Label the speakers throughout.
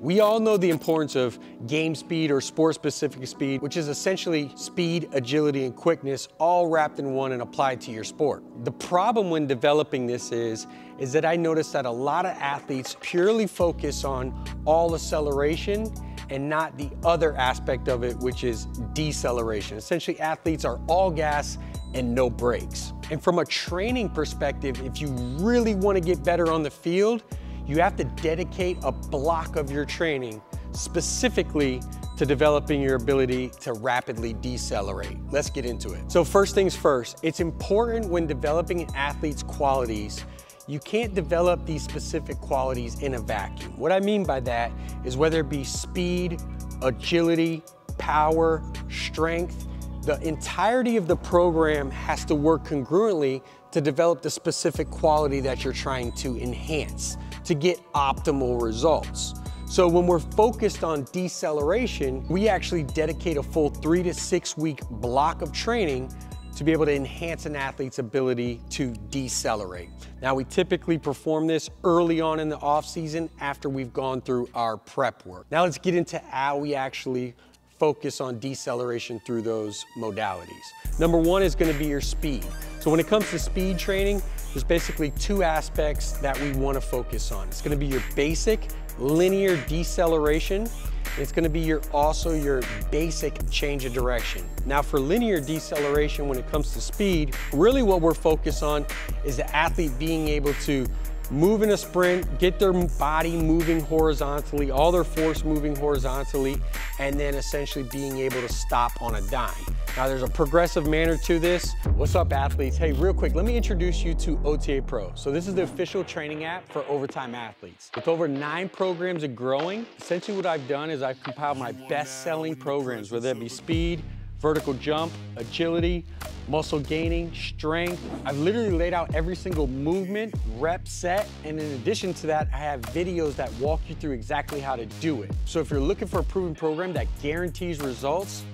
Speaker 1: We all know the importance of game speed or sport-specific speed, which is essentially speed, agility, and quickness all wrapped in one and applied to your sport. The problem when developing this is that I noticed that a lot of athletes purely focus on all acceleration and not the other aspect of it, which is deceleration. Essentially, athletes are all gas and no brakes. And from a training perspective, if you really want to get better on the field, you have to dedicate a block of your training specifically to developing your ability to rapidly decelerate. Let's get into it. So first things first, it's important when developing an athlete's qualities, you can't develop these specific qualities in a vacuum. What I mean by that is whether it be speed, agility, power, strength, the entirety of the program has to work congruently to develop the specific quality that you're trying to enhance to get optimal results. So when we're focused on deceleration, we actually dedicate a full 3 to 6 week block of training to be able to enhance an athlete's ability to decelerate. Now, we typically perform this early on in the off season after we've gone through our prep work. Now let's get into how we actually focus on deceleration through those modalities. Number one is going to be your speed. So when it comes to speed training, there's basically two aspects that we want to focus on. It's going to be your basic linear deceleration. It's going to be also your basic change of direction. Now for linear deceleration, when it comes to speed, really what we're focused on is the athlete being able to move in a sprint, get their body moving horizontally, all their force moving horizontally, and then essentially being able to stop on a dime. Now there's a progressive manner to this. What's up, athletes? Hey, real quick, let me introduce you to OTA Pro. So this is the official training app for overtime athletes. With over 9 programs and growing, essentially what I've done is I've compiled my best-selling programs, whether it be speed, vertical jump, agility, muscle gaining, strength. I've literally laid out every single movement, rep, set, and in addition to that, I have videos that walk you through exactly how to do it. So if you're looking for a proven program that guarantees results,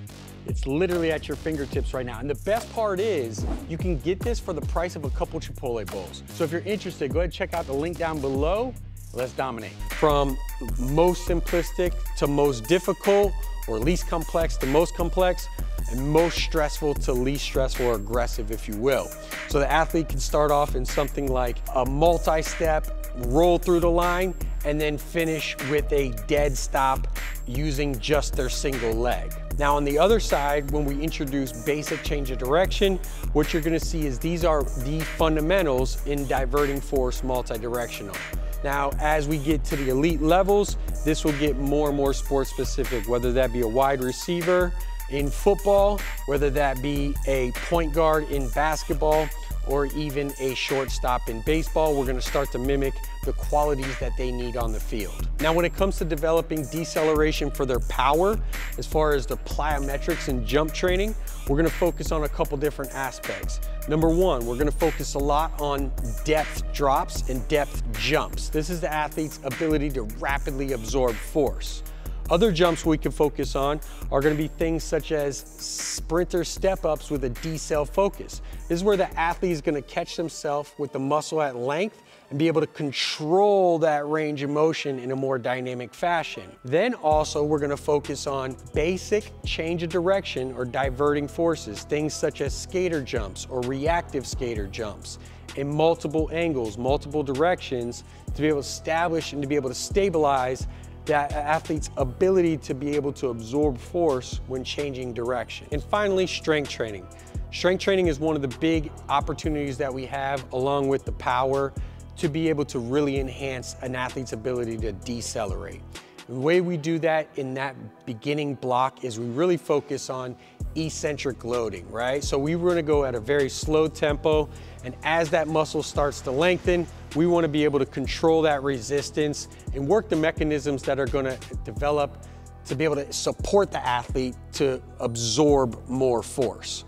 Speaker 1: it's literally at your fingertips right now. And the best part is you can get this for the price of a couple Chipotle bowls. So if you're interested, go ahead and check out the link down below. Let's dominate. From most simplistic to most difficult, or least complex to most complex, and most stressful to least stressful or aggressive, if you will. So the athlete can start off in something like a multi-step, roll through the line, and then finish with a dead stop using just their single leg. Now on the other side, when we introduce basic change of direction, what you're gonna see is these are the fundamentals in diverting force multi-directional. Now, as we get to the elite levels, this will get more and more sport specific, whether that be a wide receiver in football, whether that be a point guard in basketball, or even a shortstop in baseball. We're gonna start to mimic the qualities that they need on the field. Now, when it comes to developing deceleration for their power, as far as the plyometrics and jump training, we're gonna focus on a couple different aspects. Number one, we're gonna focus a lot on depth drops and depth jumps. This is the athlete's ability to rapidly absorb force. Other jumps we can focus on are going to be things such as sprinter step-ups with a decel focus. This is where the athlete is going to catch themselves with the muscle at length and be able to control that range of motion in a more dynamic fashion. Then also we're going to focus on basic change of direction or diverting forces, things such as skater jumps or reactive skater jumps in multiple angles, multiple directions, to be able to establish and to be able to stabilize that athlete's ability to be able to absorb force when changing direction. And finally, strength training. Strength training is one of the big opportunities that we have, along with the power, to be able to really enhance an athlete's ability to decelerate. The way we do that in that beginning block is we really focus on eccentric loading, right? So we want to go at a very slow tempo, and as that muscle starts to lengthen, we want to be able to control that resistance and work the mechanisms that are going to develop to be able to support the athlete to absorb more force.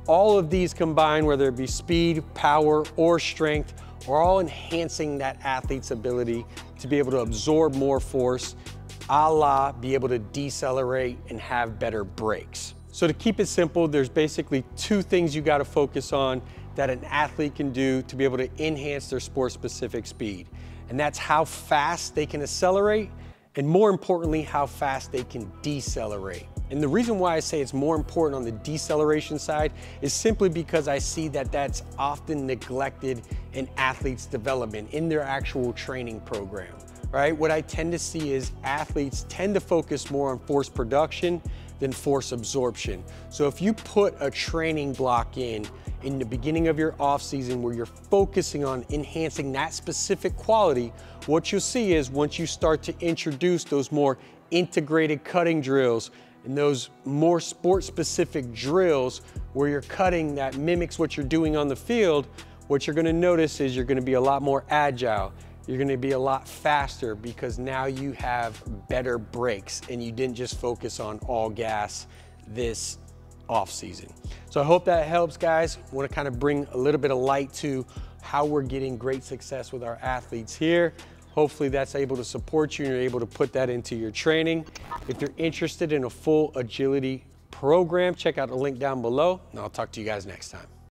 Speaker 1: All of these combined, whether it be speed, power, or strength, are all enhancing that athlete's ability to be able to absorb more force, a la be able to decelerate and have better brakes. So to keep it simple, there's basically 2 things you got to focus on that an athlete can do to be able to enhance their sport-specific speed. And that's how fast they can accelerate and more importantly, how fast they can decelerate. And the reason why I say it's more important on the deceleration side is simply because I see that that's often neglected in athletes' development in their actual training program, right? What I tend to see is athletes tend to focus more on force production than force absorption. So if you put a training block in the beginning of your off season where you're focusing on enhancing that specific quality, what you'll see is once you start to introduce those more integrated cutting drills and those more sport-specific drills where you're cutting that mimics what you're doing on the field, what you're gonna notice is you're gonna be a lot more agile. You're gonna be a lot faster because now you have better breaks and you didn't just focus on all gas this off season. So I hope that helps, guys. I wanna kind of bring a little bit of light to how we're getting great success with our athletes here. Hopefully that's able to support you and you're able to put that into your training. If you're interested in a full agility program, check out the link down below and I'll talk to you guys next time.